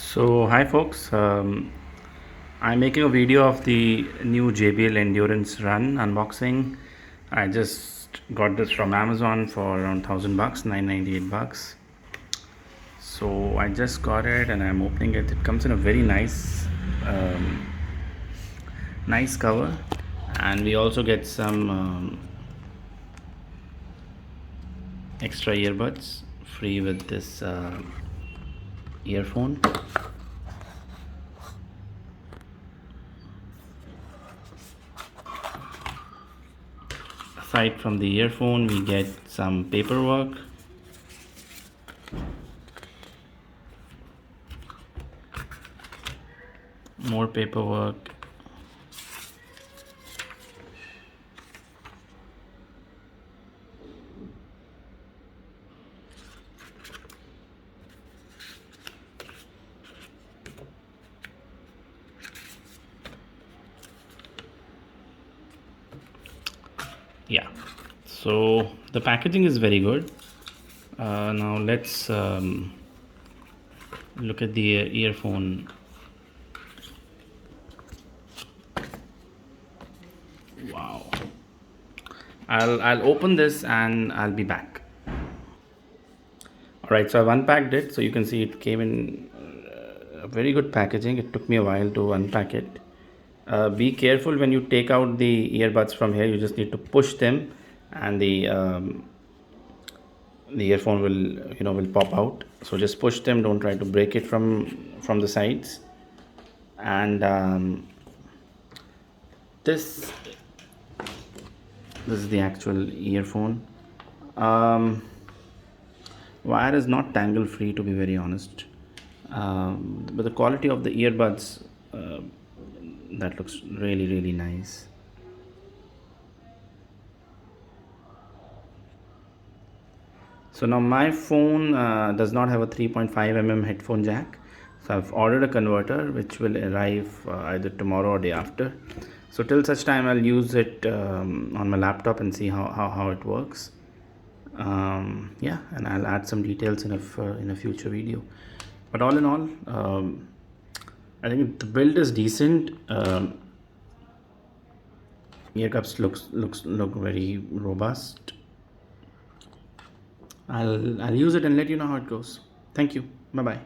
So hi folks, I'm making a video of the new JBL Endurance Run unboxing. I just got this from Amazon for around $1,000, $998. So I just got it and I'm opening it. It comes in a very um, nice cover, and we also get some extra earbuds free with this earphone. Aside from the earphone, we get some paperwork, more paperwork, yeah. So the packaging is very good. Now let's look at the earphone. Wow. I'll open this and I'll be back. All right, so I've unpacked it. So you can see it came in a very good packaging. It took me a while to unpack it. Be careful when you take out the earbuds from here. You just need to push them, and the earphone will pop out. So just push them. Don't try to break it from the sides. And this is the actual earphone. Um, Wire is not tangle free, to be very honest, but the quality of the earbuds, uh, that looks really nice. So now my phone does not have a 3.5 mm headphone jack, so I've ordered a converter which will arrive either tomorrow or day after. So till such time I'll use it on my laptop and see how it works. Yeah, and I'll add some details in a future video. But all in all, I think the build is decent. Ear cups look very robust. I'll use it and let you know how it goes. Thank you. Bye bye.